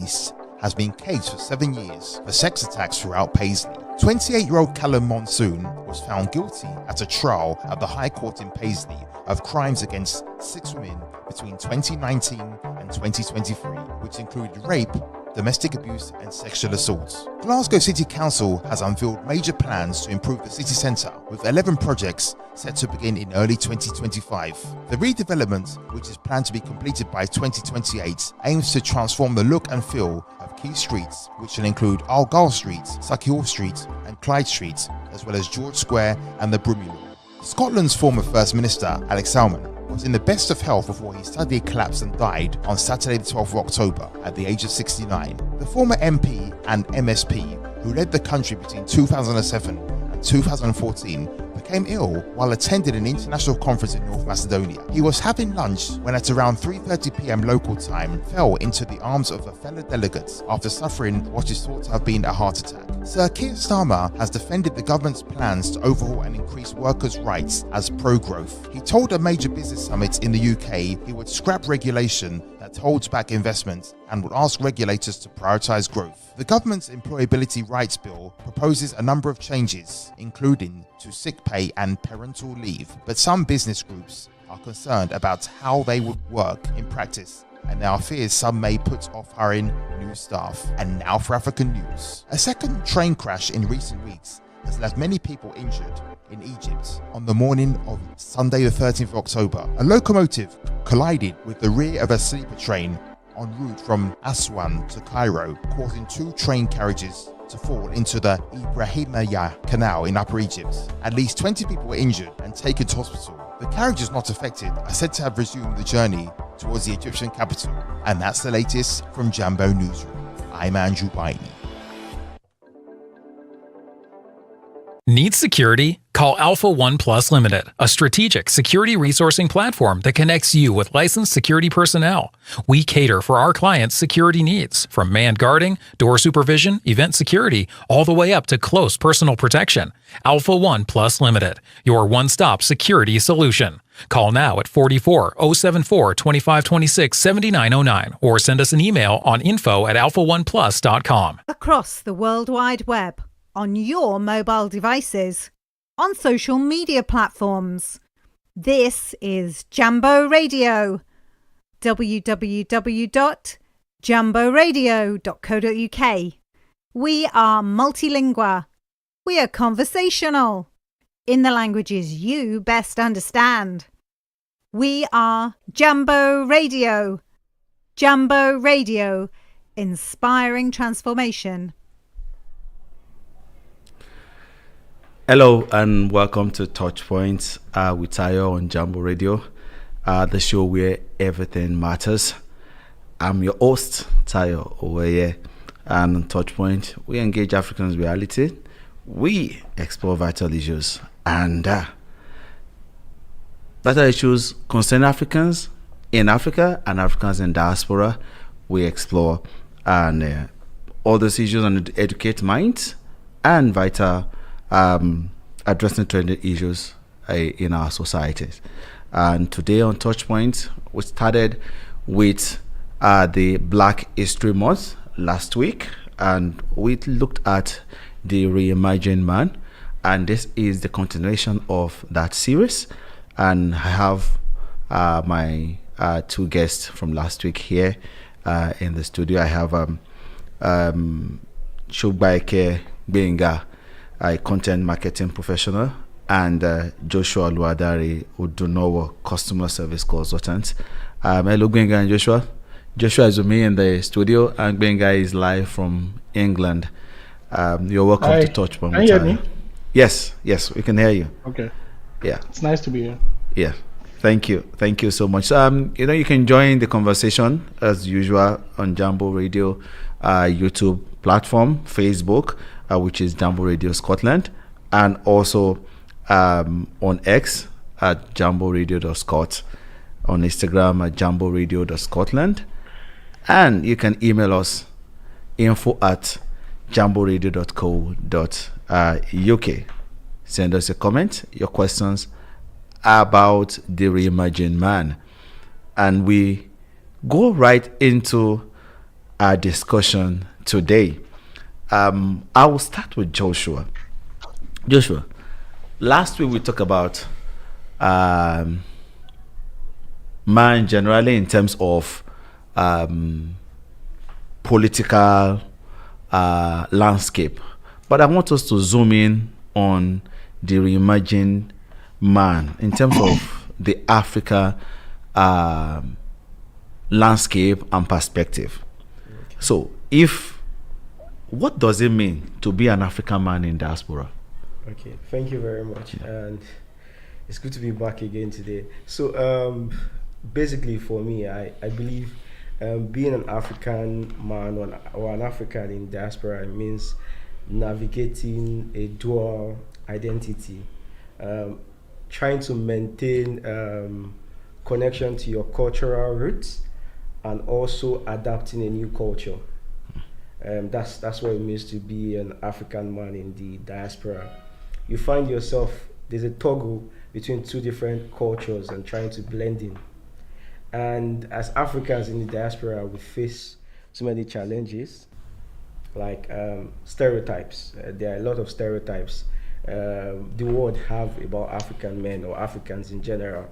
East has been caged for 7 years for sex attacks throughout Paisley. 28-year-old Callum Monsoon was found guilty at a trial at the High Court in Paisley of crimes against 6 women between 2019 and 2023, which included rape, domestic abuse and sexual assault. Glasgow City Council has unveiled major plans to improve the city centre, with 11 projects set to begin in early 2025. The redevelopment, which is planned to be completed by 2028, aims to transform the look and feel of key streets, which will include Argyle Street, Suckyhall Street and Clyde Street, as well as George Square and the Bromley. Scotland's former First Minister, Alex Salmond, was in the best of health before he suddenly collapsed and died on Saturday the 12th of October at the age of 69. The former MP and MSP, who led the country between 2007 and 2014, became ill while attending an international conference in North Macedonia. He was having lunch when at around 3:30 p.m. local time fell into the arms of a fellow delegate after suffering what is thought to have been a heart attack. Sir Keir Starmer has defended the government's plans to overhaul and increase workers' rights as pro-growth. He told a major business summit in the UK he would scrap regulation that holds back investment and would ask regulators to prioritise growth. The government's Employability Rights Bill proposes a number of changes, including to sick pay and parental leave, but some business groups are concerned about how they would work in practice, and there are fears some may put off hiring new staff. And now for African news. A second train crash in recent weeks has left many people injured in Egypt. On the morning of Sunday the 13th of October, a locomotive collided with the rear of a sleeper train en route from Aswan to Cairo, causing 2 train carriages to fall into the Ibrahimiyya Canal in Upper Egypt. At least 20 people were injured and taken to hospital. The carriages not affected are said to have resumed the journey towards the Egyptian capital. And that's the latest from Jambo Newsroom. I'm Andrew Baini. Need security? Call Alpha One Plus Limited, a strategic security resourcing platform that connects you with licensed security personnel. We cater for our clients' security needs, from manned guarding, door supervision, event security, all the way up to close personal protection. Alpha One Plus Limited, your one-stop security solution. Call now at 44-074-2526-7909 or send us an email on info@alphaoneplus.com. Across the World Wide Web, on your mobile devices, on social media platforms. This is Jambo Radio. www.jamboradio.co.uk. We are multilingual. We are conversational in the languages you best understand. We are Jambo Radio. Jambo Radio, inspiring transformation. Hello and welcome to TouchPoint with Tayo on Jambo Radio, the show where everything matters. I'm your host, Tayo, over here. And on TouchPoint, we engage Africans' reality. We explore vital issues and vital issues concern Africans in Africa and Africans in diaspora. We explore and all those issues and educate minds and vital addressing trendy issues in our societies. And today on TouchPoint, we started with the Black History Month last week, and we looked at the Reimagined man, and this is the continuation of that series. And I have my 2 guests from last week here in the studio. I have Sogbaike Gbenga, a content marketing professional, and Joshua Oluwadare, Odunowo, customer service consultant. Hello, Gbenga and Joshua. Joshua is with me in the studio, and Gbenga is live from England. You're welcome to TouchPoint. Can you hear me? Yes, we can hear you. Okay. Yeah. It's nice to be here. Yeah. Thank you so much. You can join the conversation as usual on Jambo Radio, YouTube platform, Facebook, which is Jambo Radio Scotland, and also on X at jamboradio.scot, on Instagram at jamboradio.scotland, and you can email us info@jamboradio.co.uk. Send us a comment, your questions about the Reimagined man, and we go right into our discussion today. I will start with Joshua. Joshua, last week we talked about man generally in terms of political landscape, but I want us to zoom in on the reimagined man in terms of the Africa landscape and perspective. Okay. So, what does it mean to be an African man in diaspora? Okay, thank you very much, and it's good to be back again today. So, basically, for me, I believe being an African man or an African in diaspora means navigating a dual identity, trying to maintain connection to your cultural roots, and also adapting a new culture. That's what it means to be an African man in the diaspora. You find yourself, there's a toggle between two different cultures and trying to blend in. And as Africans in the diaspora, we face so many challenges, like stereotypes. There are a lot of stereotypes the world have about African men or Africans in general.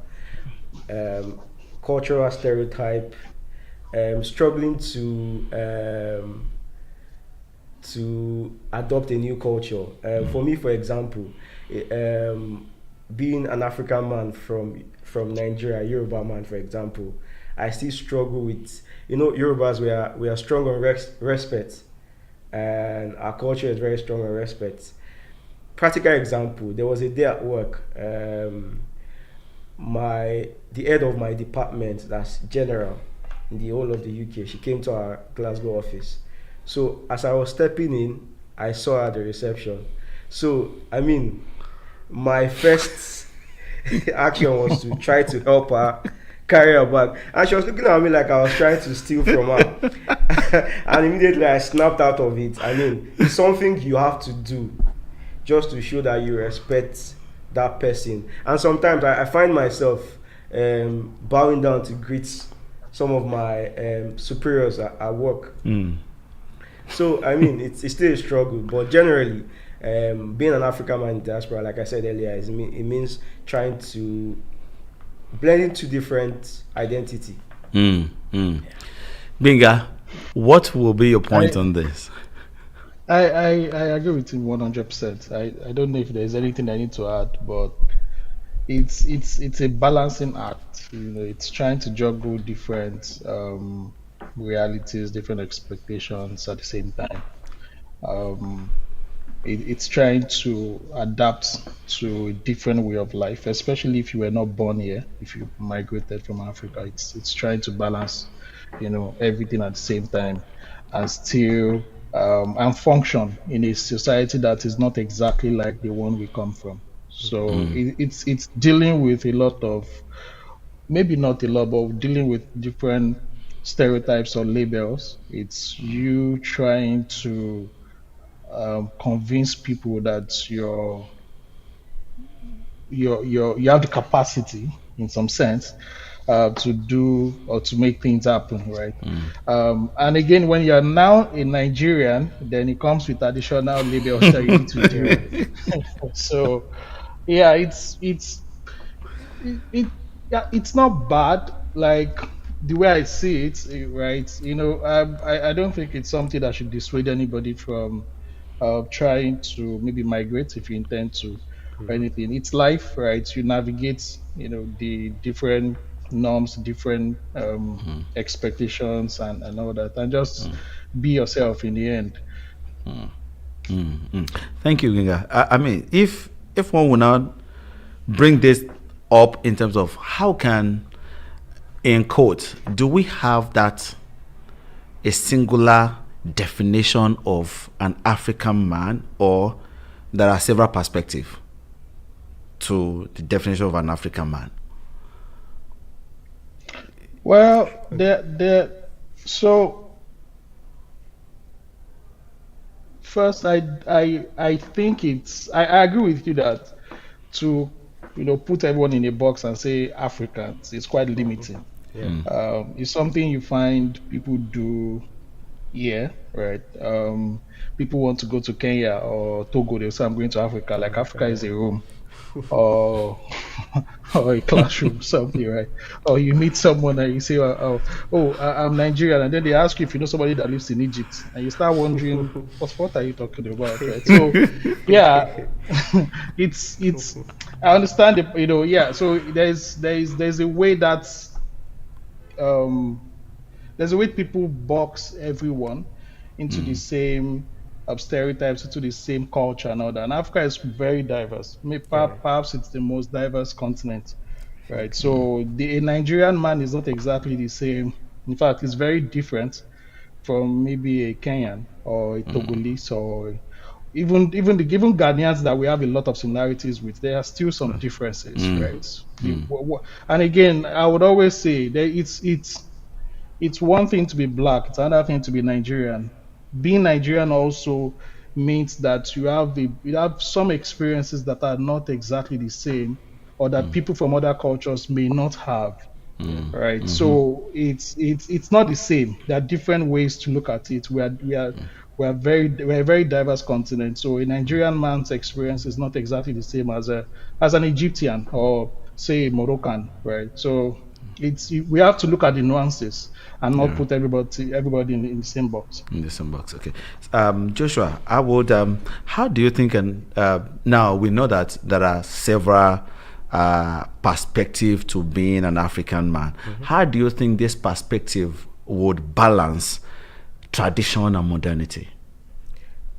Cultural stereotype, struggling to adopt a new culture. For me, for example, being an African man from Nigeria, Yoruba man, for example, I still struggle with, Yorubas, we are strong on respect, and our culture is very strong on respect. Practical example, there was a day at work, the head of my department, that's general in the whole of the UK, she came to our Glasgow office. So as I was stepping in, I saw her at the reception. So, my first action was to try to help her carry her bag. And she was looking at me like I was trying to steal from her. And immediately I snapped out of it. It's something you have to do just to show that you respect that person. And sometimes I find myself bowing down to greet some of my superiors at work. So, it's still a struggle, but generally, being an African man in diaspora, like I said earlier, it means trying to blend into different identity. Gbenga, what will be your point on this? I agree with him 100%. I don't know if there's anything I need to add, but it's a balancing act. It's trying to juggle different realities, different expectations at the same time. It's trying to adapt to a different way of life, especially if you were not born here, if you migrated from Africa. It's trying to balance, everything at the same time, and still and function in a society that is not exactly like the one we come from. So it's dealing with a lot of, maybe not a lot, but dealing with different stereotypes or labels. It's you trying to convince people that you have the capacity, in some sense, to do or to make things happen, right? And again, when you're now a Nigerian, then it comes with additional labels that you need to do. So, yeah, it's not bad. Like, the way I see it, right? I don't think it's something that should dissuade anybody from trying to maybe migrate if you intend to, or anything. It's life, right? You navigate, the different norms, different expectations, and all that, and just be yourself in the end. Thank you, Gbenga. If one will not bring this up in terms of how can, in quote, do we have a singular definition of an African man, or there are several perspectives to the definition of an African man? Well, so first, I think I agree with you that to put everyone in a box and say Africans is quite limiting. It's something you find people do Yeah, right. People want to go to Kenya or Togo. They'll say, I'm going to Africa. Like Africa is a room or or a classroom, something, right? Or you meet someone and you say, I'm Nigerian, and then they ask you if you know somebody that lives in Egypt, and you start wondering, what are you talking about, right? So, yeah, it's. I understand it, yeah. So there's a way that's there's a way people box everyone into the same stereotypes, into the same culture and all that. And Africa is very diverse. Yeah. Perhaps it's the most diverse continent, right? So a Nigerian man is not exactly the same. In fact, it's very different from maybe a Kenyan or a Togolese or even Ghanaians that we have a lot of similarities with. There are still some differences, right? And again, I would always say that it's one thing to be black, it's another thing to be Nigerian. Being Nigerian also means that you have some experiences that are not exactly the same, or that people from other cultures may not have. Right. So it's not the same. There are different ways to look at it. We're a very diverse continent. So a Nigerian man's experience is not exactly the same as an Egyptian or say a Moroccan, right? So we have to look at the nuances and not put everybody in the same box. In the same box, okay. Joshua, how do you think? And now we know that there are several perspectives to being an African man. How do you think this perspective would balance tradition and modernity?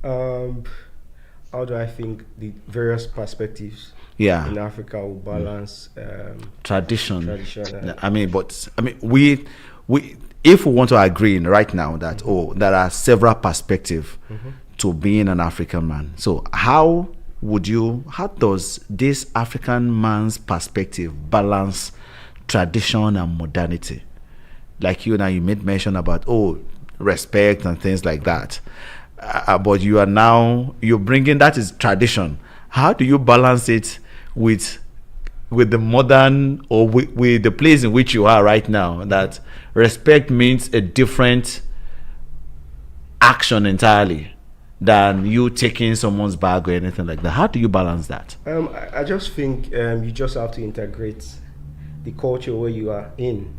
How do I think the various perspectives in Africa will balance tradition? Tradition. We if we want to agree right now that there are several perspectives to being an African man. So how does this African man's perspective balance tradition and modernity? Like you made mention about respect and things like that. But you're bringing that is tradition. How do you balance it with the modern, or with the place in which you are right now, that respect means a different action entirely than you taking someone's bag or anything like that? How do you balance that? I just think you just have to integrate the culture where you are in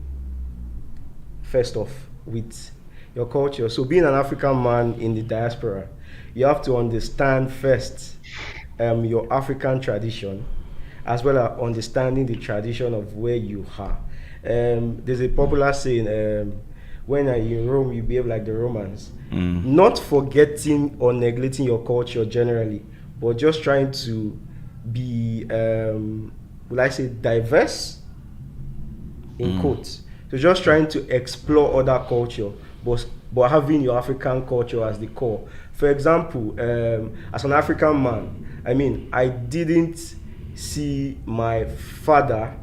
first off with your culture. So being an African man in the diaspora, you have to understand first your African tradition, as well as understanding the tradition of where you are. There's a popular saying, when you're in Rome, you behave like the Romans. Not forgetting or neglecting your culture generally, but just trying to be, diverse, in quotes. So just trying to explore other culture, but having your African culture as the core. For example, as an African man, I didn't see my father,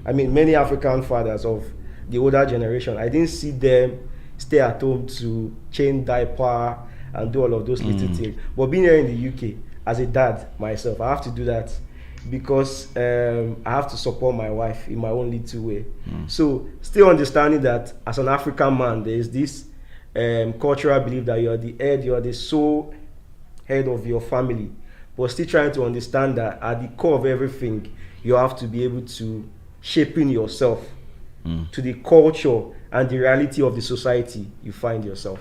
many African fathers of the older generation, I didn't see them stay at home to change diaper and do all of those little things. But being here in the UK, as a dad myself, I have to do that because I have to support my wife in my own little way. So still understanding that as an African man, there is this cultural belief that you're the head, you're the sole head of your family, but still trying to understand that at the core of everything, you have to be able to shaping yourself to the culture and the reality of the society you find yourself,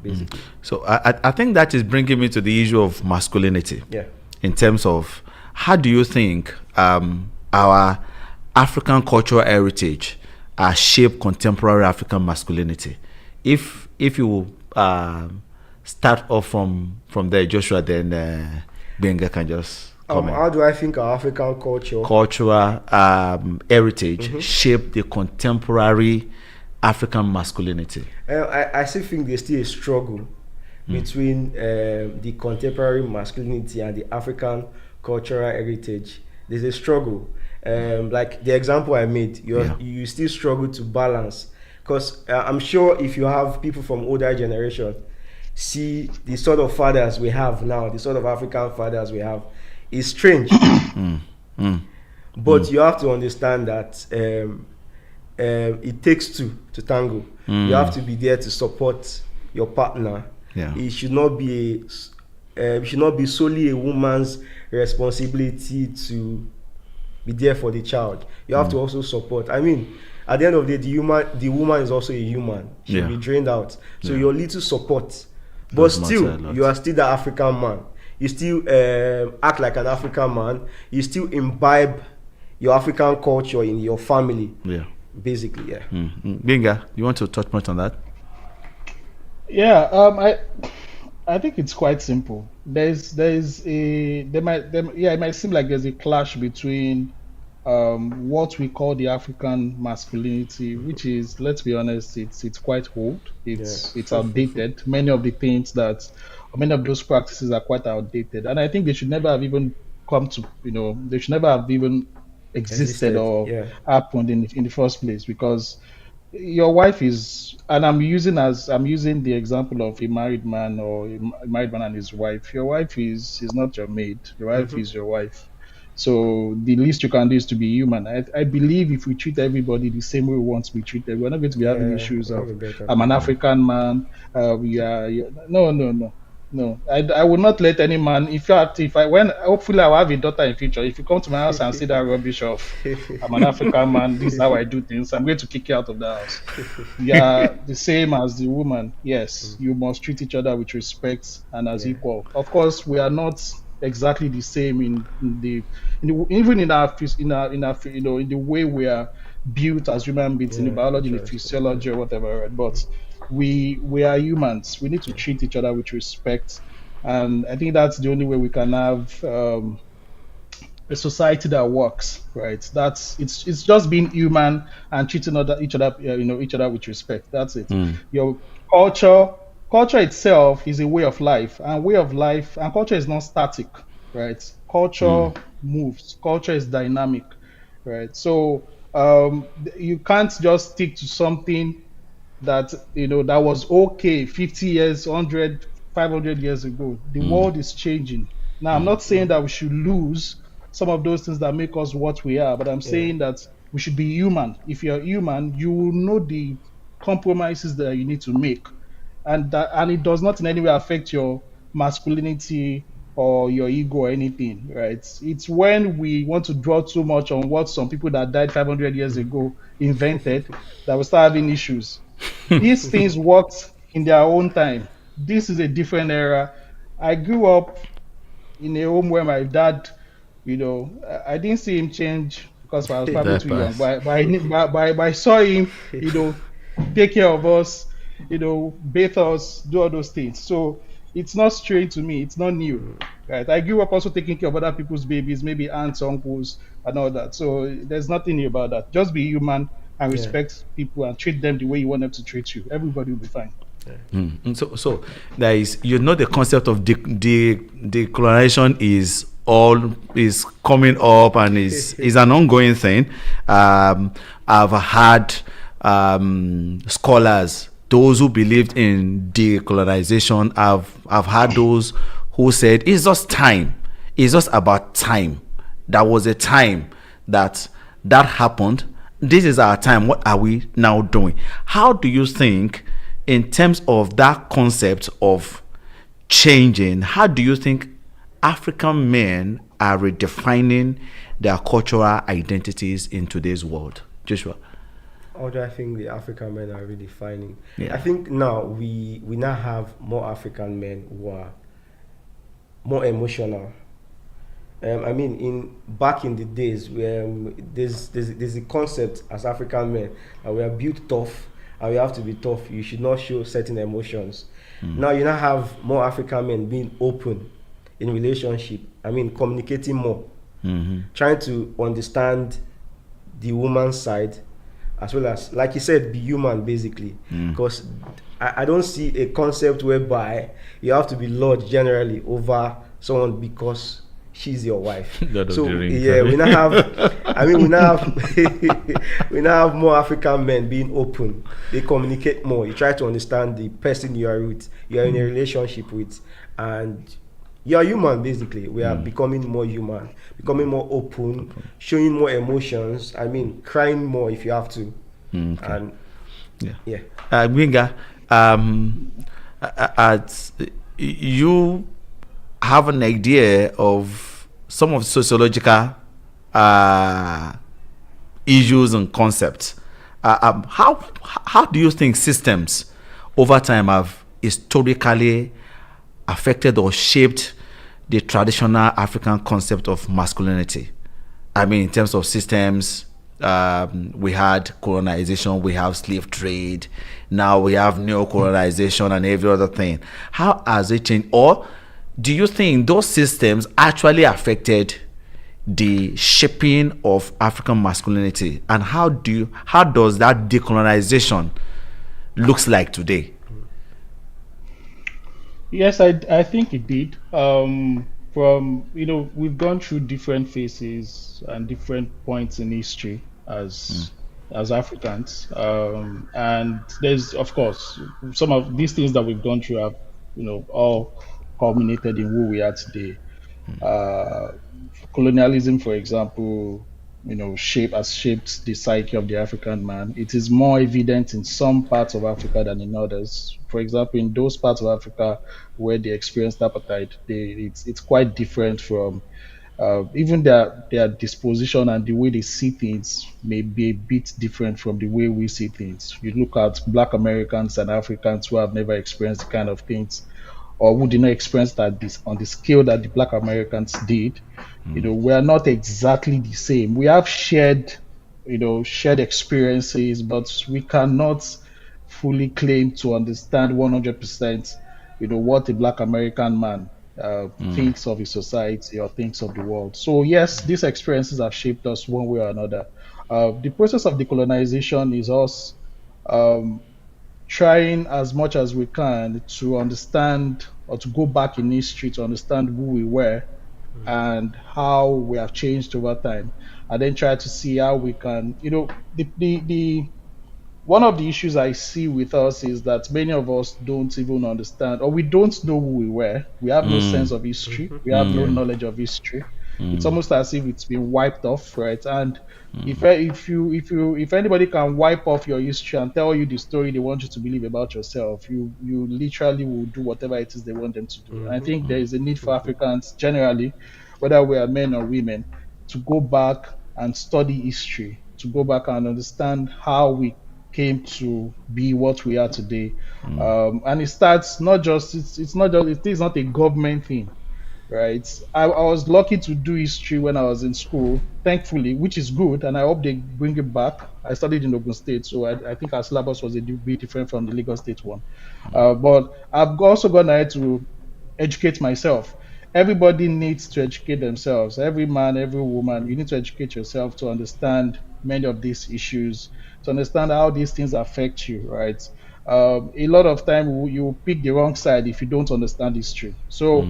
basically. So I think that is bringing me to the issue of masculinity. Yeah. In terms of, how do you think our African cultural heritage shape contemporary African masculinity? If you start off from there, Joshua, then Gbenga can just comment. How do I think our African cultural heritage shape the contemporary African masculinity? I still think there's still a struggle between the contemporary masculinity and the African cultural heritage. There's a struggle. Like the example I made, you still struggle to balance. Because I'm sure if you have people from older generation see the sort of fathers we have now, the sort of African fathers we have, is strange. But you have to understand that it takes two to tango. You have to be there to support your partner, Yeah. it should not be solely a woman's responsibility to be there for the child. You have to also support. I mean, at the end of the day, the woman is also a human. She'll be drained out. So your little support, but still, you are still the African man. You still act like an African man. You still imbibe your African culture in your family. Yeah. Basically, yeah. Gbenga, you want to touch point on that? Yeah, I think it's quite simple. It might seem like there's a clash between what we call the African masculinity, which is, let's be honest, it's quite old. It's outdated. Many of those practices are quite outdated, and I think they should never have even they should never have even existed or happened in the first place, because your wife is, and I'm using the example of a married man and his wife. Your wife is not your maid. Your wife is your wife. So the least you can do is to be human. I believe if we treat everybody the same way we want to be treated, we're not going to be having issues of I'm an African man. No. I will not let any man. Hopefully I will have a daughter in future. If you come to my house and see that rubbish of I'm an African man, this is how I do things, I'm going to kick you out of the house. Yeah, the same as the woman. Yes, you must treat each other with respect and as equal. Of course, we are not exactly the same in the way we are built as human beings, in the biology, in the physiology, or whatever, right? But we are humans. We need to treat each other with respect, and I think that's the only way we can have a society that works, right? It's just being human and treating each other with respect. That's it. Your culture itself is a way of life, and culture is not static, right? Culture moves. Culture is dynamic, right? So you can't just stick to something that that was okay 50 years, 100, 500 years ago. The world is changing. Now, I'm not saying that we should lose some of those things that make us what we are, but I'm saying that we should be human. If you're human, you will know the compromises that you need to make, and it does not in any way affect your masculinity or your ego or anything, right? It's when we want to draw too much on what some people that died 500 years ago invented that we start having issues. These things worked in their own time. This is a different era. I grew up in a home where my dad, I didn't see him change because I was probably too young. But I saw him, take care of us, bathe us, do all those things. So it's not strange to me. It's not new, right? I grew up also taking care of other people's babies, maybe aunts, uncles, and all that. So there's nothing new about that. Just be human and respect people and treat them the way you want them to treat you. Everybody will be fine. So there is, the concept of decolonization is coming up and is an ongoing thing. I've had scholars, those who believed in decolonization. I've had those who said it's just time. It's just about time. There was a time that happened. This is our time. What are we now doing? How do you think, in terms of that concept of changing, how do you think African men are redefining their cultural identities in today's world? Joshua? How do I think the African men are redefining? I think now we now have more African men who are more emotional. Back in the days where there's a concept as African men that we are built tough and we have to be tough. You should not show certain emotions. Now you now have more African men being open in relationship. Communicating more, trying to understand the woman's side, as well as, like you said, be human basically. Because I don't see a concept whereby you have to be lord generally over someone because she's your wife. So we now have we now have more African men being open. They communicate more. You try to understand the person you are with, you are in a relationship with, and you are human basically. We are becoming more human, becoming more open, showing more emotions. Crying more if you have to. And Gbenga, you have an idea of some of sociological issues and concepts. How do you think systems over time have historically affected or shaped the traditional African concept of masculinity? I mean, in terms of systems, we had colonization, we have slave trade, now we have neo-colonization and every other thing. How has it changed? Or do you think those systems actually affected the shaping of African masculinity? And how does that decolonization looks like today? Yes, I think it did. From we've gone through different phases and different points in history as Africans, and there's of course some of these things that we've gone through have all culminated in who we are today. Colonialism, for example, has shaped the psyche of the African man. It is more evident in some parts of Africa than in others. For example, in those parts of Africa where they experienced apartheid, it's quite different from even their disposition, and the way they see things may be a bit different from the way we see things. You look at Black Americans and Africans who have never experienced the kind of things, or who did not experience that on the scale that the Black Americans did. We are not exactly the same. We have shared experiences, but we cannot fully claim to understand 100%, what a Black American man thinks of his society or thinks of the world. So yes, these experiences have shaped us one way or another. The process of decolonization is us trying as much as we can to understand, or to go back in history to understand who we were and how we have changed over time, and then try to see how we can, the one of the issues I see with us is that many of us don't even understand, or we don't know who we were. We have no sense of history. We have no knowledge of history. It's almost as if it's been wiped off, right? And if anybody can wipe off your history and tell you the story they want you to believe about yourself, you literally will do whatever it is they want them to do. And I think there is a need for Africans generally, whether we are men or women, to go back and study history, to go back and understand how we came to be what we are today. And it starts not just it is not a government thing, right? I was lucky to do history when I was in school, thankfully, which is good, and I hope they bring it back. I studied in Ogun State, so I think our syllabus was a bit different from the Lagos State one. But I've also gone ahead to educate myself. Everybody needs to educate themselves. Every man, every woman, you need to educate yourself to understand many of these issues, to understand how these things affect you, right? A lot of time you pick the wrong side if you don't understand history. So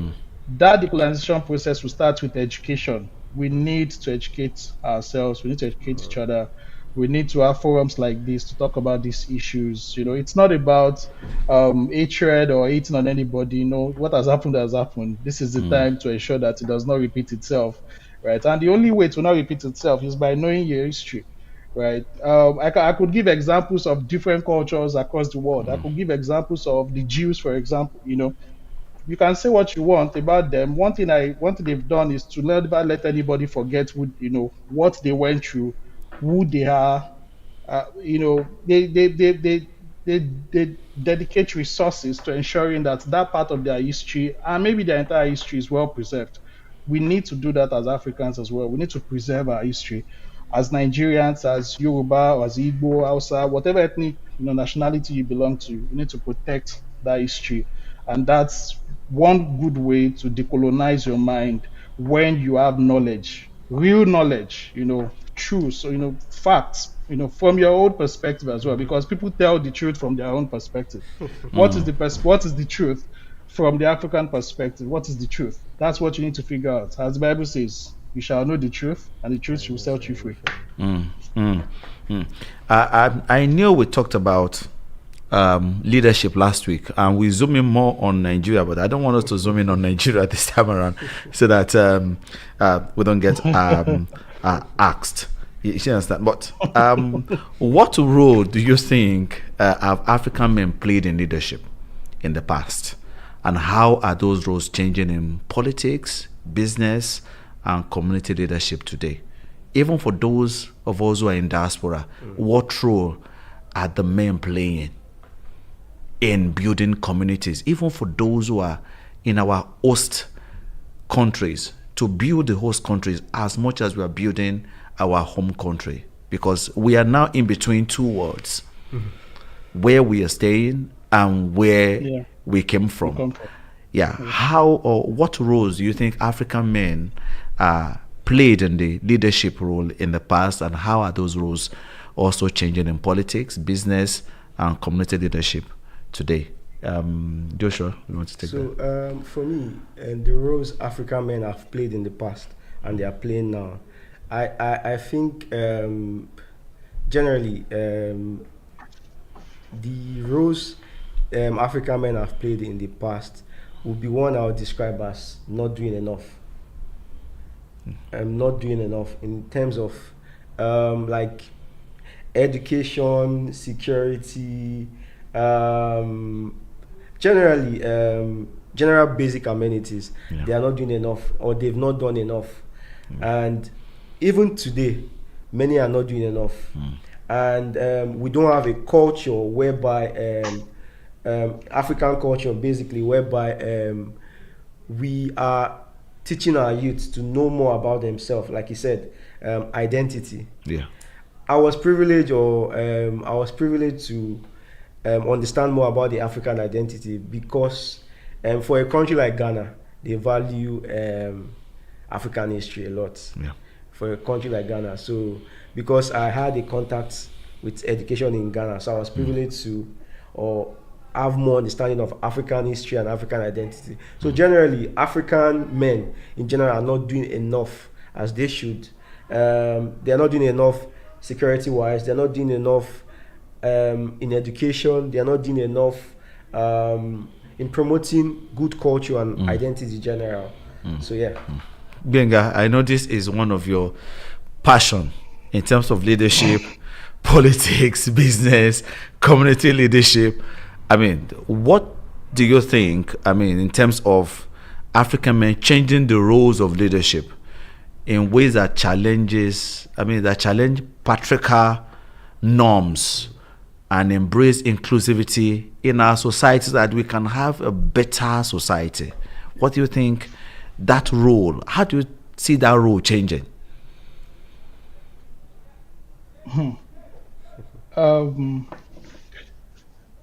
that decolonization process will start with education. We need to educate ourselves. We need to educate each other. We need to have forums like this to talk about these issues. It's not about hatred or hating on anybody. What has happened has happened. This is the time to ensure that it does not repeat itself, right? And the only way to not repeat itself is by knowing your history, right? I could give examples of different cultures across the world. I could give examples of the Jews, for example. You can say what you want about them. One thing they've done is to never let anybody forget what they went through, who they are. They dedicate resources to ensuring that part of their history, and maybe their entire history, is well preserved. We need to do that as Africans as well. We need to preserve our history as Nigerians, as Yoruba, as Igbo, Hausa, whatever ethnic nationality you belong to. You need to protect that history, and that's one good way to decolonize your mind, when you have knowledge, real knowledge, truth, so facts, from your own perspective as well, because people tell the truth from their own perspective. What is the truth from the African perspective? What is the truth? That's what you need to figure out. As the Bible says, you shall know the truth, and the truth will set you free. I know we talked about leadership last week, and we zoom in more on Nigeria, but I don't want us to zoom in on Nigeria this time around, so that we don't get axed. You understand? But what role do you think have African men played in leadership? in the past? And how are those roles changing in politics, business, and community leadership today? Even for those of us who are in diaspora, what role are the men playing in building communities? Even for those who are in our host countries, to build the host countries as much as we are building our home country, because we are now in between two worlds, where we are staying and where we came from. How or what roles do you think African men played in the leadership role in the past, and how are those roles also changing in politics, business, and community leadership today? Joshua, you want to take that? For me, the roles African men have played in the past and they are playing now, I think generally the roles African men have played in the past would be one I would describe as not doing enough. Not doing enough in terms of like education, security, generally general basic amenities. They are not doing enough, or they've not done enough. And even today, many are not doing enough. And we don't have a culture whereby African culture basically, whereby we are teaching our youth to know more about themselves. Like you said, identity. I was privileged to understand more about the African identity, because for a country like Ghana, they value African history a lot. For a country like Ghana, so because I had a contact with education in Ghana, so I was privileged to have more understanding of African history and African identity. So generally, African men in general are not doing enough as they should. They are not doing enough security-wise. They are not doing enough in education. They are not doing enough in promoting good culture and identity in general. So Gbenga, I know this is one of your passion in terms of leadership, politics, business, community leadership. I mean, what do you think, in terms of African men changing the roles of leadership in ways that challenge patriarchal norms and embrace inclusivity in our society, so that we can have a better society? What do you think that role, how do you see that role changing?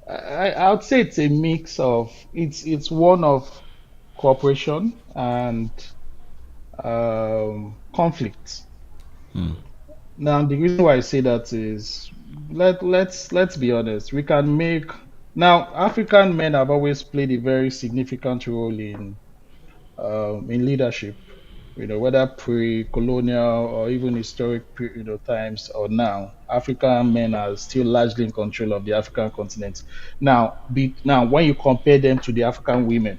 I would say it's a mix of, it's one of cooperation and conflict. Now the reason why I say that is, let's be honest, we can make, now African men have always played a very significant role in leadership, whether pre-colonial or even historic times, or now African men are still largely in control of the African continent. Now when you compare them to the African women,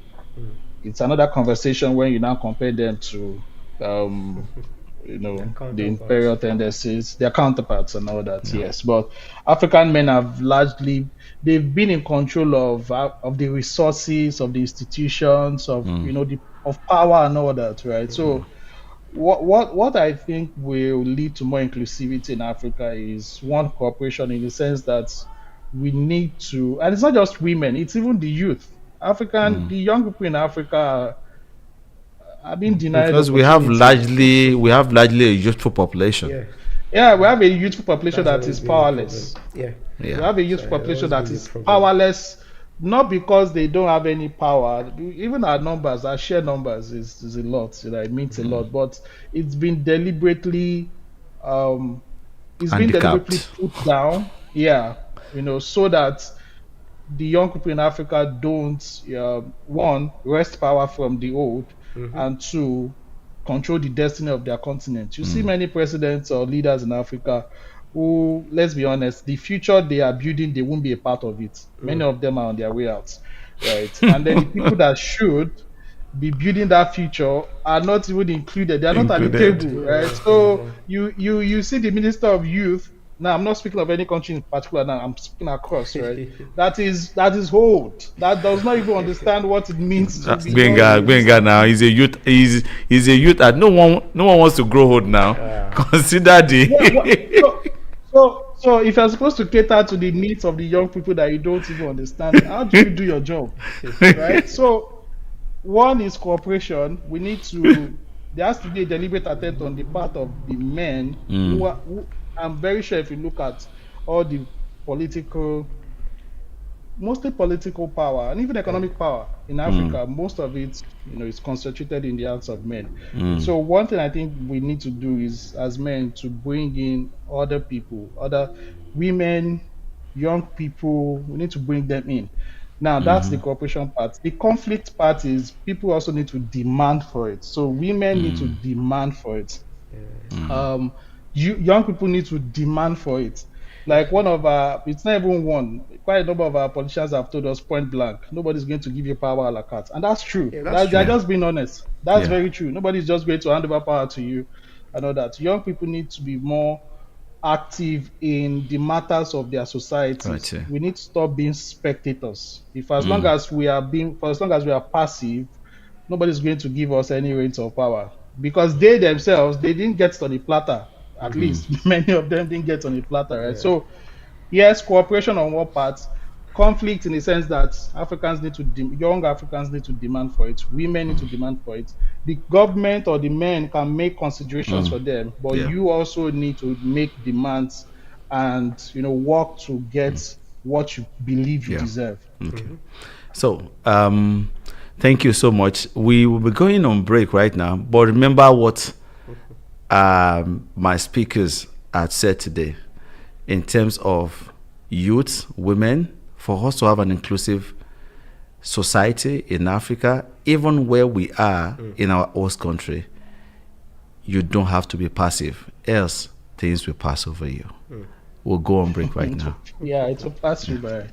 it's another conversation when you now compare them to the imperial tendencies, their counterparts and all that. Yes, but African men have largely, they've been in control of the resources, of the institutions, of of power and all that, right? So what I think will lead to more inclusivity in Africa is, one, cooperation, in the sense that we need to, and it's not just women, it's even the youth. The young people in Africa are being denied, because we have largely a youthful population. We have a youthful population that is powerless. We have a youthful population that is powerless, not because they don't have any power. Even our numbers, our share numbers is a lot. It means a lot, but it's been deliberately put down. So that the young people in Africa don't, one, wrest power from the old, and two, control the destiny of their continent. You see many presidents or leaders in Africa who, let's be honest, the future they are building, they won't be a part of it. Many of them are on their way out, right? And then the people that should be building that future are not even included. They are not at the table, right? So you see the Minister of Youth Now, I'm not speaking of any country in particular. Now, I'm speaking across, right? That is old. That does not even understand what it means to be young. Gbenga now he's a youth. He's a youth. And no one wants to grow old now. Consider the. So if you're supposed to cater to the needs of the young people that you don't even understand, how do you do your job, right? So one is cooperation. We need to. There has to be a deliberate attempt on the part of the men who I'm very sure if you look at all the mostly political power and even economic power in Africa, most of it, is concentrated in the hands of men. So one thing I think we need to do is, as men, to bring in other people, other women, young people. We need to bring them in. Now that's the cooperation part. The conflict part is people also need to demand for it. So women need to demand for it. Young people need to demand for it. Like it's not even one. Quite a number of our politicians have told us point blank, nobody's going to give you power a la carte, and that's true. They're just being honest. That's very true. Nobody's just going to hand over power to you, and all that. Young people need to be more active in the matters of their society. Right. We need to stop being spectators. As long as we are passive, nobody's going to give us any reins of power, because they themselves, they didn't get on the platter. At least many of them didn't get on the platter, right? So yes, cooperation on one part, conflict in the sense that young Africans need to demand for it, women need to demand for it. The government or the men can make considerations for them, but you also need to make demands and work to get what you believe you deserve. Okay. So thank you so much. We will be going on break right now, but remember what my speakers had said today in terms of youth, women, for us to have an inclusive society in Africa, even where we are in our host country. You don't have to be passive, else things will pass over you. We'll go on break right now. Yeah, it will pass you by.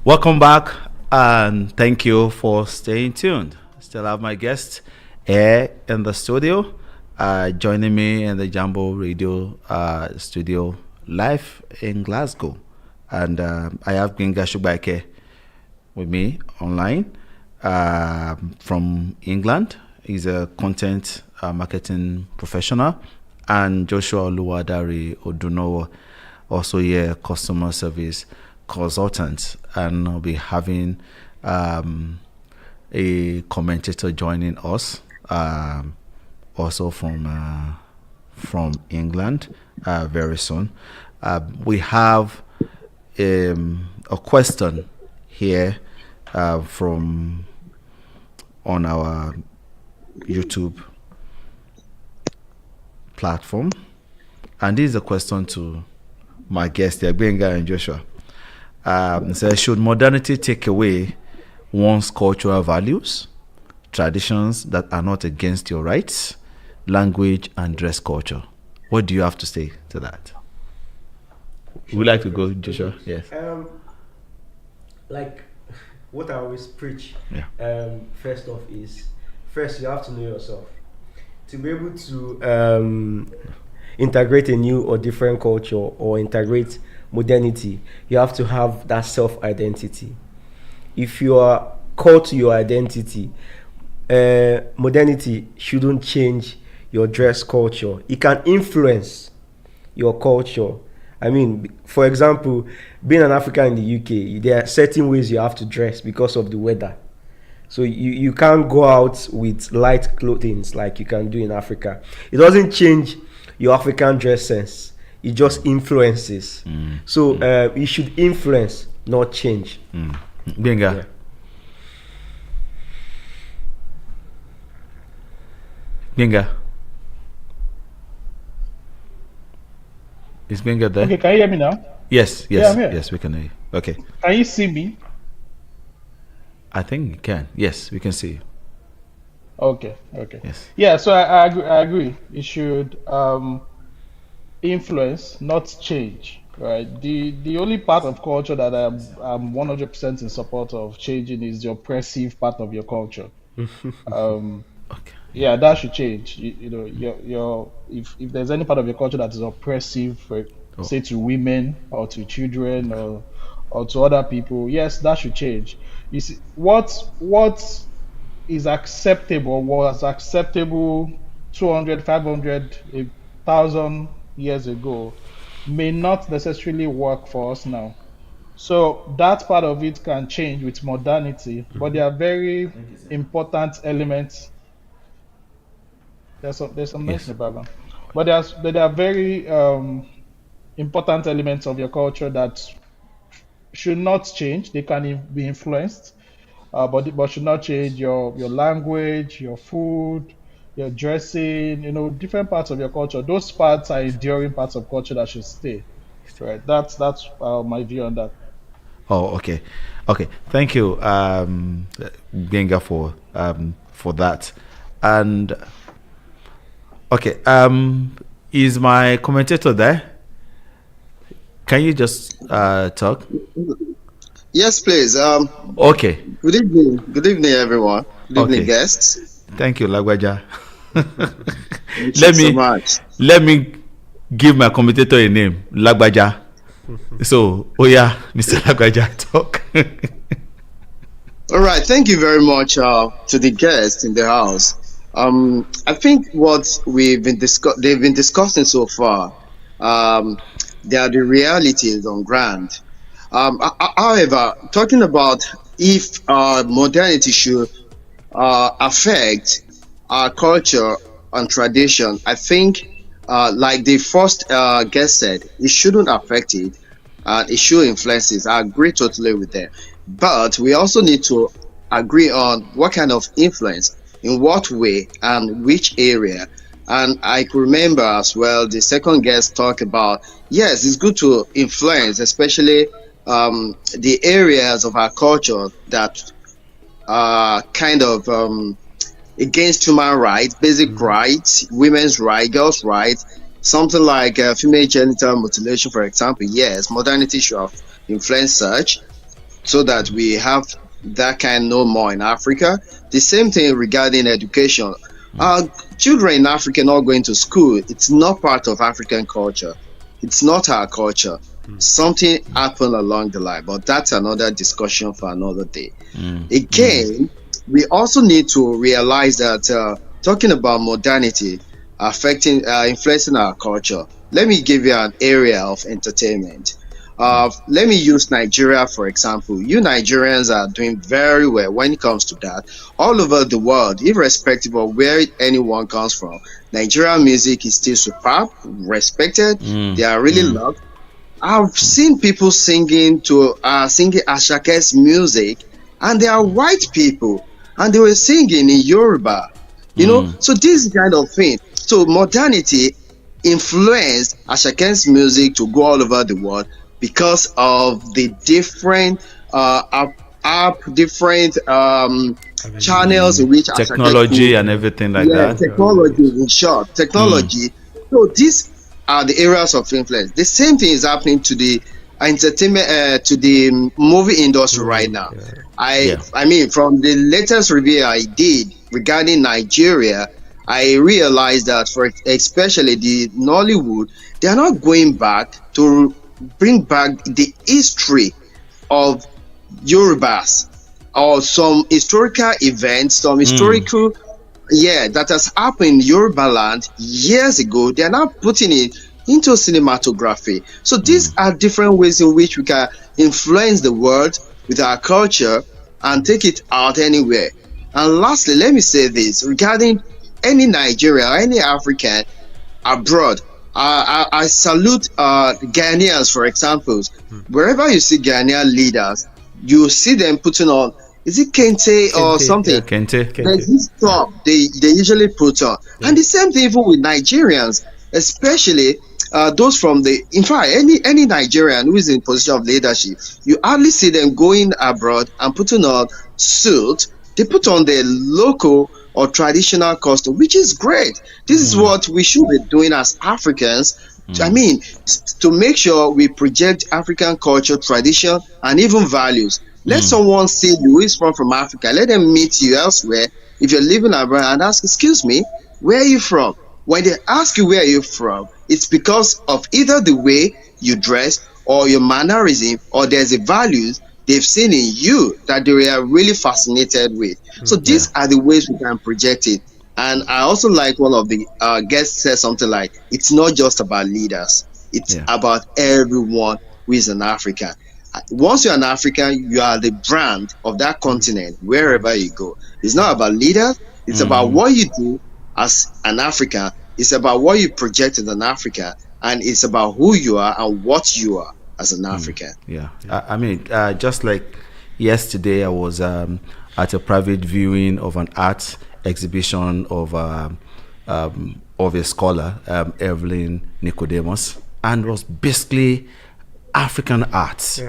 Welcome back, and thank you for staying tuned. Still have my guest here in the studio, joining me in the Jambo Radio studio live in Glasgow. And I have Gbenga Sogbaike with me online from England. He's a content marketing professional. And Joshua Oluwadare Odunowo, also here, customer service consultant. And I'll be having a commentator joining us, also from England, very soon. We have a question here from on our YouTube platform, and this is a question to my guests here, Gbenga and Joshua. It says, should modernity take away one's cultural values, traditions that are not against your rights, language, and dress culture? What do you have to say to that? Would you like to go, Joshua? Yes. Like what I always preach, Yeah. first off is, first you have to know yourself. To be able to integrate a new or different culture or integrate modernity, you have to have that self-identity. If you are caught to your identity, modernity shouldn't change your dress culture. It can influence your culture. I mean, for example, being an African in the UK, there are certain ways you have to dress because of the weather. So you can't go out with light clothing like you can do in Africa. It doesn't change your African dress sense. It just influences. So it should influence, not change. Gbenga. Yeah. Gbenga. Is Gbenga there? Okay, can you hear me now? Yes, Yeah, yes, I'm here. yes, we can hear you. Okay. Can you see me? I think you can. Yes, we can see you. Okay. Yes. Yeah, so I agree. It should influence, not change. Right. The only part of culture that I'm 100% in support of changing is the oppressive part of your culture. Okay. Yeah, that should change. You know, your if there's any part of your culture that is oppressive, say to women or to children or to other people, yes, that should change. You see, what is acceptable was acceptable 200, 500, 1,000 years ago may not necessarily work for us now. So that part of it can change with modernity, but there are very important elements. There's some noise in the background, but there are very important elements of your culture that should not change. They can be influenced, but should not change your language, your food, your dressing. You know, different parts of your culture. Those parts are enduring parts of culture that should stay. Right. That's my view on that. Oh, okay. Thank you, Gbenga, for that. And okay, is my commentator there? Can you just talk? Yes, please. Okay. Good evening. Good evening, everyone. Good evening, guests. Thank you, Lagwaja. Thank you so much. Let me give my commentator a name, Lagwaja. So, Mr. Lagwaja, talk. All right. Thank you very much to the guests in the house. I think what they've been discussing so far, they are the realities on ground. However, talking about if modernity should affect our culture and tradition, I think, like the first guest said, it shouldn't affect it. It should influence it. I agree totally with that. But we also need to agree on what kind of influence, in what way, and which area. And I could remember as well, the second guest talked about, yes, it's good to influence, especially the areas of our culture that are kind of against human rights, basic rights, women's rights, girls' rights, something like female genital mutilation, for example. Yes, modernity should have influenced such. so that we have that kind no more in Africa. The same thing regarding education. Children in Africa not going to school. It's not part of African culture. It's not our culture. Something happened along the line, but that's another discussion for another day. Again, we also need to realize that talking about modernity affecting, influencing our culture. Let me give you an area of entertainment. Let me use Nigeria for example. You Nigerians are doing very well when it comes to that. All over the world, irrespective of where anyone comes from, Nigerian music is still superb, respected. They are really loved. I've seen people singing Ashake's music, and they are white people, and they were singing in Yoruba. You know, so this kind of thing. So modernity influenced Ashake's music to go all over the world because of the different different channels in which technology and everything like that. Technology, in short, technology. So these are the areas of influence. The same thing is happening to the entertainment, to the movie industry right now. I mean, from the latest review I did regarding Nigeria, I realized that for especially the Nollywood, they are not going back to bring back the history of Yorubas or some historical events, some historical that has happened in Yoruba land years ago. They are now putting it into cinematography. So these are different ways in which we can influence the world with our culture and take it out anywhere. And lastly, let me say this regarding any Nigerian or any African abroad. I salute Ghanaians, for example. Wherever you see Ghanaian leaders, you see them putting on, is it Kente or something? Yeah, Kente. There's this top they usually put on. And the same thing even with Nigerians, especially those from in fact, any Nigerian who is in position of leadership, you hardly see them going abroad and putting on suit. They put on their local or traditional costume, which is great. This is what we should be doing as Africans. I mean, to make sure we project African culture, tradition, and even values. Let someone see you who is from Africa. Let them meet you elsewhere. If you're living abroad, and ask, excuse me, where are you from? When they ask you where are you from, it's because of either the way you dress or your mannerism, or there's a values they've seen in you that they are really fascinated with. So these are the ways we can project it. And I also like one of the guests said something like, it's not just about leaders, it's about everyone who is an African. Once you're an African, you are the brand of that continent wherever you go. It's not about leaders, it's about what you do as an African, it's about what you project as an African, and it's about who you are and what you are as an African. I mean, just like yesterday, I was at a private viewing of an art exhibition of a scholar, Evelyn Nicodemus, and it was basically African art,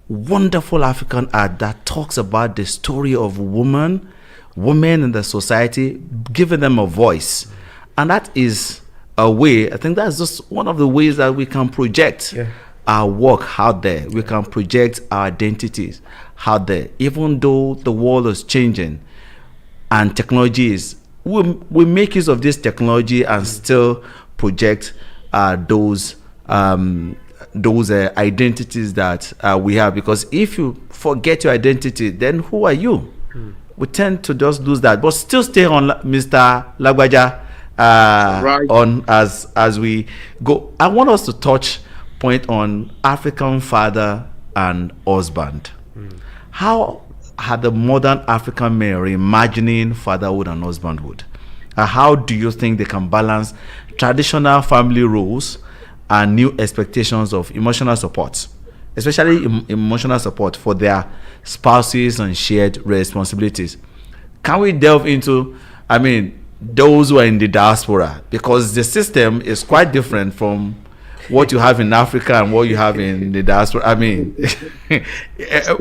wonderful African art that talks about the story of women in the society, giving them a voice, and that is a way. I think that's just one of the ways that we can project our work out there. We can project our identities out there, even though the world is changing and technology is. We make use of this technology and still project those identities that we have. Because if you forget your identity, then who are you? We tend to just lose that, but still stay on Mr. Lagbaja on as we go. I want us to touch point on African father and husband. How are the modern African men reimagining fatherhood and husbandhood? How do you think they can balance traditional family roles and new expectations of emotional support, especially emotional support for their spouses and shared responsibilities? Can we delve into, I mean, those who are in the diaspora? Because the system is quite different from what you have in Africa and what you have in the diaspora. I mean,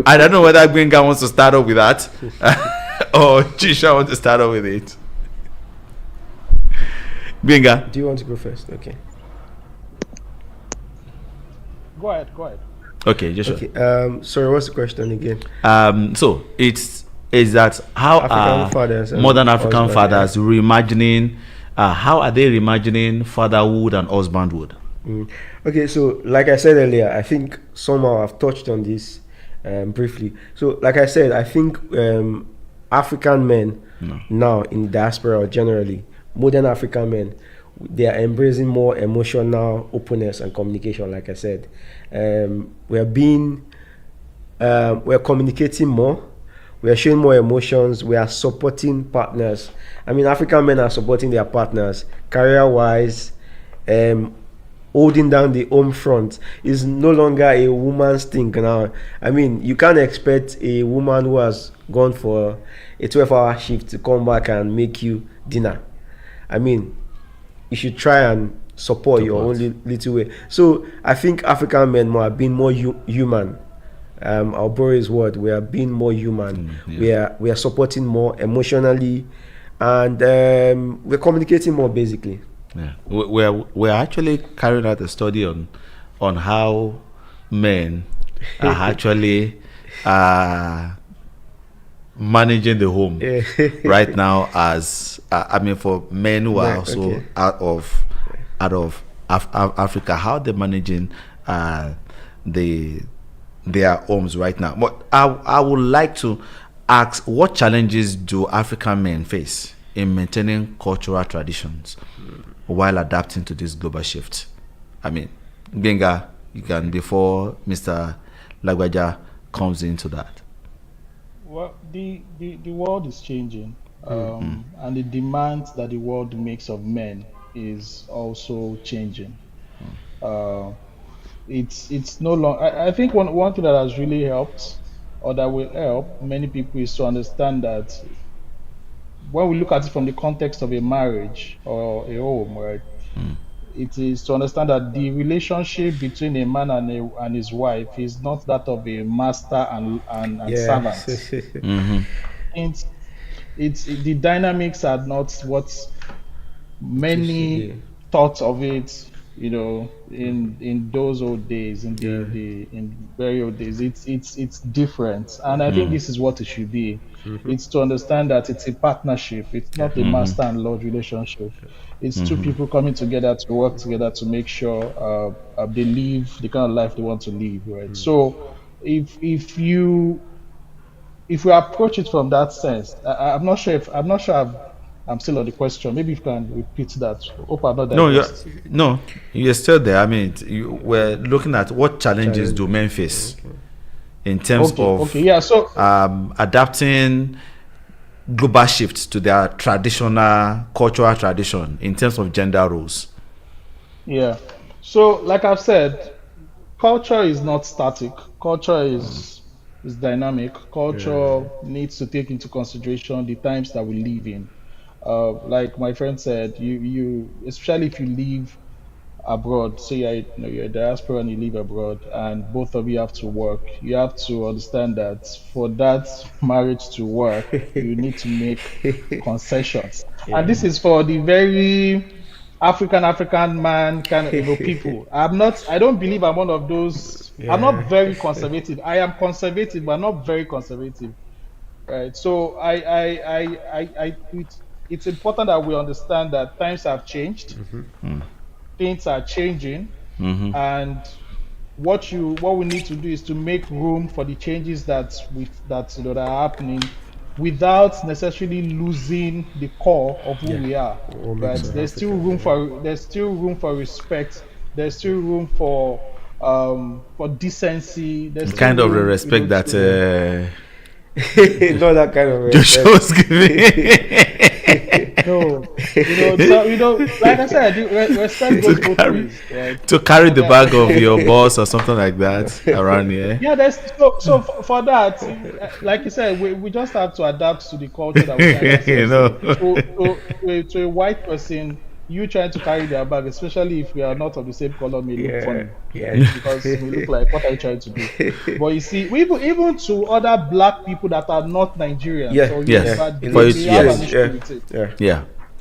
I don't know whether Gbenga wants to start off with that or Chisha wants to start off with it. Gbenga, do you want to go first? Okay. Go ahead. Okay, Joshua. Okay. Sorry, what's the question again? So is that how African are fathers and modern African husbands, fathers reimagining? How are they reimagining fatherhood and husbandhood? Okay, so like I said earlier, I think somehow I've touched on this briefly. So, like I said, I think African men now in diaspora or generally, modern African men, they are embracing more emotional openness and communication. Like I said, we're communicating more. We are showing more emotions. We are supporting partners. I mean, African men are supporting their partners career-wise. Holding down the home front is no longer a woman's thing now. I mean, you can't expect a woman who has gone for a 12-hour shift to come back and make you dinner. I mean, you should try and support your own little way. So I think African men are being more human. I'll borrow his word. We are being more human. We are supporting more emotionally, and we're communicating more basically. Yeah, we're actually carrying out a study on how men are actually managing the home right now. As I mean, for men who are also out of Africa, how they're managing their homes right now. But I would like to ask, what challenges do African men face in maintaining cultural traditions while adapting to this global shift? I mean, Gbenga, you can, before Mr. Lagwaja comes into that. Well, the world is changing, and the demands that the world makes of men is also changing. It's no longer. I think one thing that has really helped, or that will help many people, is to understand that when we look at it from the context of a marriage or a home, right? It is to understand that the relationship between a man and his wife is not that of a master and servant. It's the dynamics are not what many thought of it, in those old days, in very old days. It's different, and I think this is what it should be. It's to understand that it's a partnership. It's not a master and lord relationship. It's two people coming together to work together to make sure they live the kind of life they want to live, right? So if we approach it from that sense, I'm not sure I'm still on the question. Maybe if you can repeat that. Hope I'm not digressed. No, you're still there. I mean, we're looking at what challenges do men face in terms of adapting global shifts to their traditional cultural tradition in terms of gender roles. Yeah. So, like I've said, culture is not static. Culture is dynamic. Culture needs to take into consideration the times that we live in. Like my friend said, you especially if you live abroad, say you're a diaspora and you live abroad, and both of you have to work. You have to understand that for that marriage to work, you need to make concessions, and this is for the very African man kind of people. I don't believe I'm one of those. I'm not very conservative. I am conservative, but not very conservative. Right. So it's important that we understand that times have changed. Things are changing, and what we need to do is to make room for the changes that are happening, without necessarily losing the core of who we are. Right? There's still room for respect. There's still room for decency. There's kind of the respect that not that kind of respect. Joshua's giving. No, like I said, respect goes both ways. Right? To carry the bag of your boss or something like that around here. Yeah, so for that, like you said, we just have to adapt to the culture that we to a white person. You trying to carry their bag, especially if we are not of the same color, may look funny. Because we look like, what are you trying to do? But you see, even to other black people that are not Nigerians,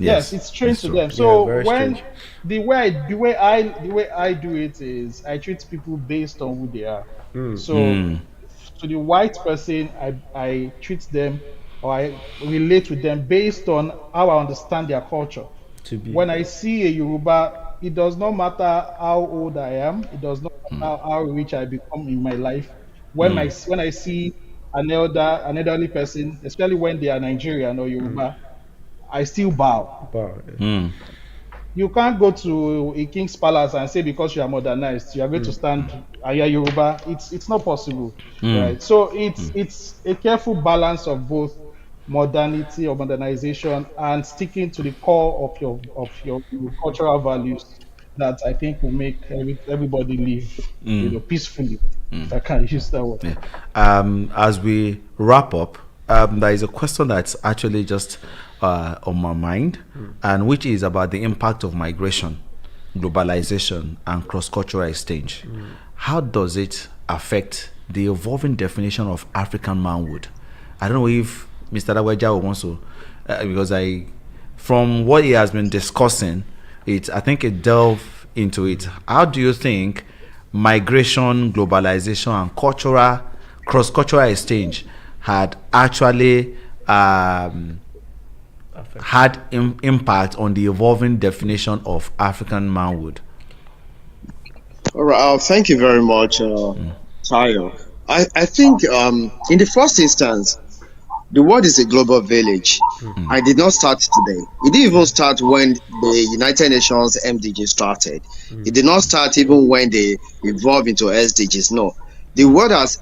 Yes, it's strange It's to true. them. Yeah, So very when strange. the way I do it is I treat people based on who they are. So to the white person, I treat them or I relate with them based on how I understand their culture. To be. When I see a Yoruba, it does not matter how old I am. It does not matter how rich I become in my life. When I see an elderly person, especially when they are Nigerian or Yoruba, I still bow. Wow. You can't go to a king's palace and say because you are modernized, you are going to stand and you are Yoruba. It's not possible, right? So it's a careful balance of both modernity or modernization and sticking to the core of your cultural values that I think will make everybody live, peacefully. If I can use that word. Yeah. As we wrap up, there is a question that's actually just on my mind, and which is about the impact of migration, globalization, and cross-cultural exchange. How does it affect the evolving definition of African manhood? I don't know if Mr. Daweja wants to, because from what he has been discussing, I think it delve into it. How do you think migration, globalization, and cross-cultural exchange had actually had impact on the evolving definition of African manhood? All right. Thank you very much, Tayo. I think in the first instance, the world is a global village. I did not start today. It didn't even start when the United Nations MDG started. It did not start even when they evolved into SDGs. No. The world has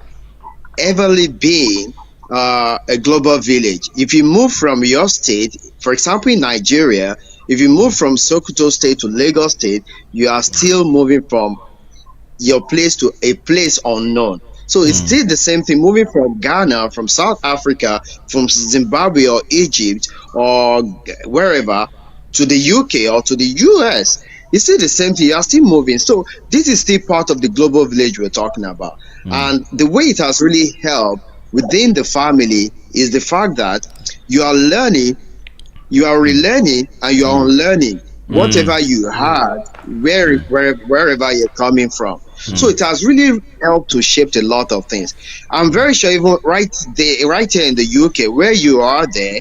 everly been a global village. If you move from your state, for example, in Nigeria, if you move from Sokoto State to Lagos State, you are still moving from your place to a place unknown. So it's still the same thing, moving from Ghana, from South Africa, from Zimbabwe or Egypt or wherever to the UK or to the US. It's still the same thing. You are still moving. So this is still part of the global village we're talking about. And the way it has really helped within the family is the fact that you are learning, you are relearning, and you are unlearning whatever you had, wherever you're coming from. So it has really helped to shape a lot of things. I'm very sure even right here in the UK, where you are there,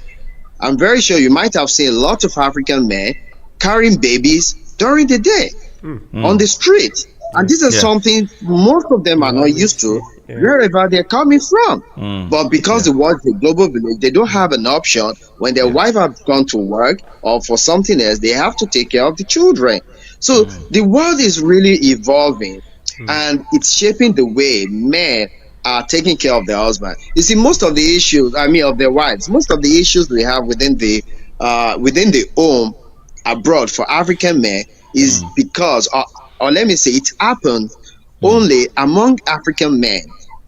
I'm very sure you might have seen a lot of African men carrying babies during the day on the street. And this is something most of them are not used to wherever they're coming from. But because the world is a global village, they don't have an option. When their wife have gone to work or for something else, they have to take care of the children. So the world is really evolving and it's shaping the way men are taking care of their husband. You see, most of the issues, of their wives, most of the issues we have within the home abroad for African men is because, or let me say, it happens only among African men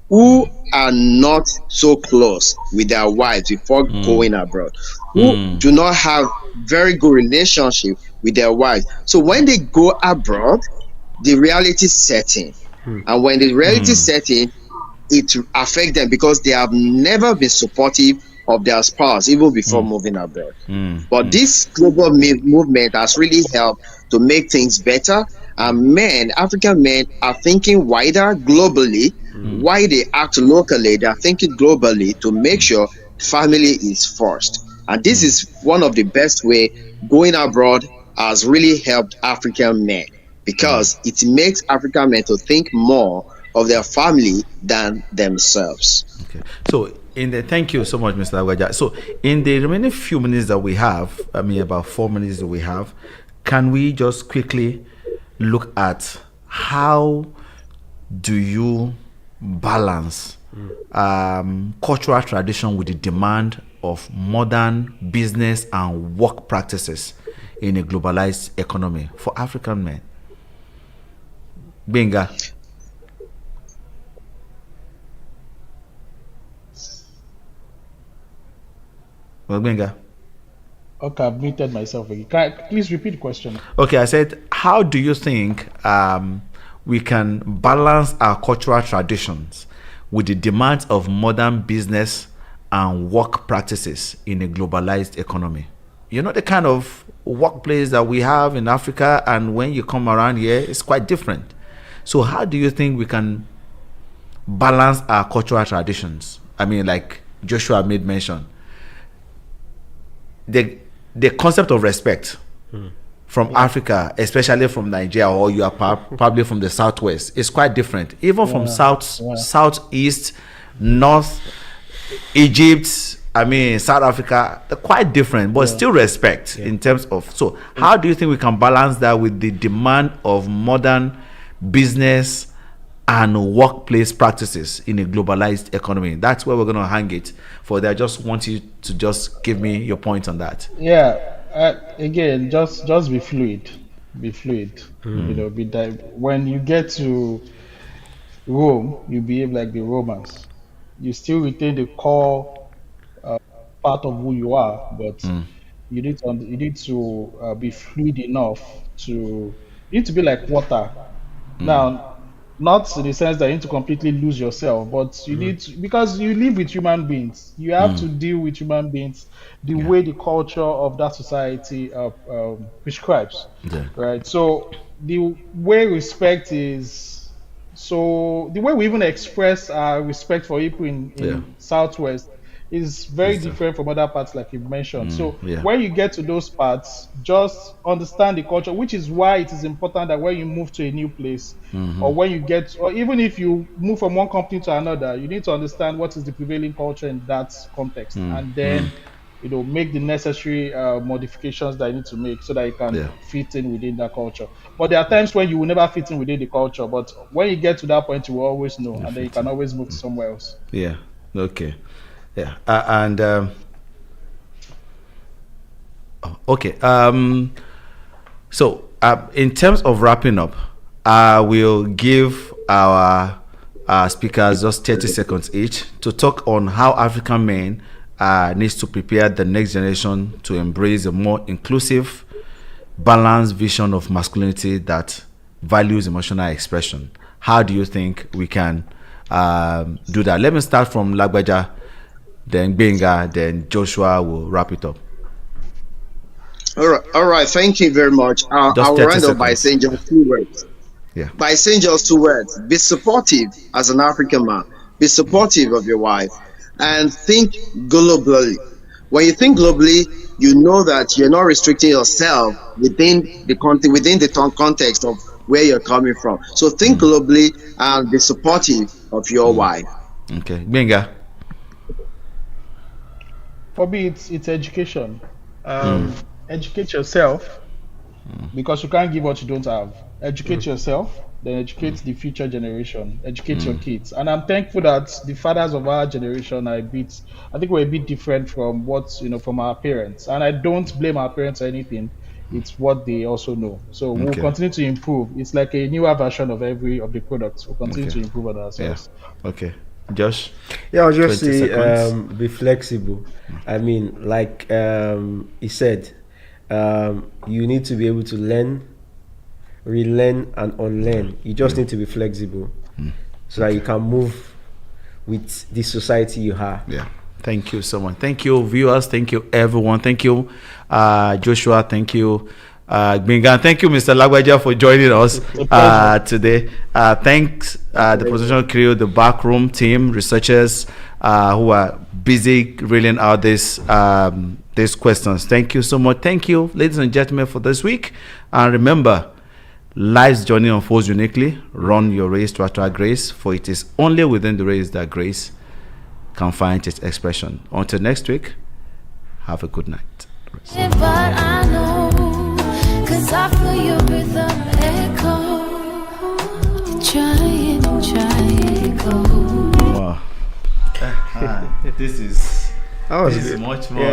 who are not so close with their wives before going abroad, who do not have very good relationship with their wives. So when they go abroad, the reality setting, and when the reality setting, it affects them because they have never been supportive of their spouse even before moving abroad. But this global movement has really helped to make things better. And African men are thinking wider globally. Why they act locally, they are thinking globally to make sure family is first. And this is one of the best way going abroad has really helped African men, because it makes African men to think more of their family than themselves. Okay. So thank you so much, Mr. Agwaja. So in the remaining few minutes that we have, about 4 minutes that we have, can we just quickly look at how do you balance cultural tradition with the demand of modern business and work practices in a globalized economy for African men? Gbenga. Well, Gbenga. Okay, I've muted myself again. Can I please repeat the question? Okay, I said, how do you think we can balance our cultural traditions with the demands of modern business and work practices in a globalized economy the kind of workplace that we have in Africa, and when you come around here, it's quite different. So how do you think we can balance our cultural traditions? I mean, like Joshua made mention, the concept of respect from Africa, especially from Nigeria, or you are probably from the Southwest, is quite different. Even from Southeast, North, Egypt, I mean, South Africa, they're quite different, but still respect in terms of. So, how do you think we can balance that with the demand of modern business and workplace practices in a globalized economy? That's where we're going to hang it for. I just want you to just give me your point on that. Yeah. Again, just be fluid. Be fluid. When you get to Rome, you behave like the Romans. You still retain the core part of who you are, but you need to be fluid enough to. You need to be like water. Now, not in the sense that you need to completely lose yourself, but you need to, because you live with human beings. You have to deal with human beings the way the culture of that society prescribes, right? So the way respect is, so the way we even express our respect for people in Southwest is very different from other parts, like you mentioned. So when you get to those parts, just understand the culture, which is why it is important that when you move to a new place, or when you get, or even if you move from one company to another, you need to understand what is the prevailing culture in that context, and then make the necessary modifications that you need to make so that you can fit in within that culture. But there are times when you will never fit in within the culture, but when you get to that point, you will always know, and then you can always move to somewhere else. Okay. So in terms of wrapping up, I will give our speakers just 30 seconds each to talk on how African men needs to prepare the next generation to embrace a more inclusive, balanced vision of masculinity that values emotional expression. How do you think we can do that? Let me start from Lagbaja, then Gbenga, then Joshua will wrap it up. All right. Thank you very much. I'll round up by saying just 2 words. By saying just 2 words: be supportive as an African man. Be supportive of your wife, and think globally. When you think globally, you know that you're not restricting yourself within the context of where you're coming from. So think globally and be supportive of your wife. Okay, Gbenga. For me, it's education. Educate yourself, because you can't give what you don't have. Educate yourself, then educate the future generation. Educate your kids. And I'm thankful that the fathers of our generation are we're a bit different from from our parents. And I don't blame our parents or anything. It's what they also know. So we'll continue to improve. It's like a newer version of every of the products. We'll continue to improve on ourselves. Okay. Josh? I'll just say be flexible. I mean, like he said, you need to be able to learn, relearn, and unlearn. You just need to be flexible so that you can move with the society you have. Thank you so much. Thank you, viewers. Thank you, everyone. Thank you, Joshua. Thank you, Gbenga. Thank you, Mr. Lagbaja, for joining us today. Thanks, the production crew, the backroom team, researchers who are busy reeling out these questions. Thank you so much. Thank you, ladies and gentlemen, for this week. And remember, life's journey unfolds uniquely. Run your race to attract grace, for it is only within the race that grace can find its expression. Until next week, have a good night. But I know, 'cause I feel your rhythm echo. Try and go. Wow. This is much more.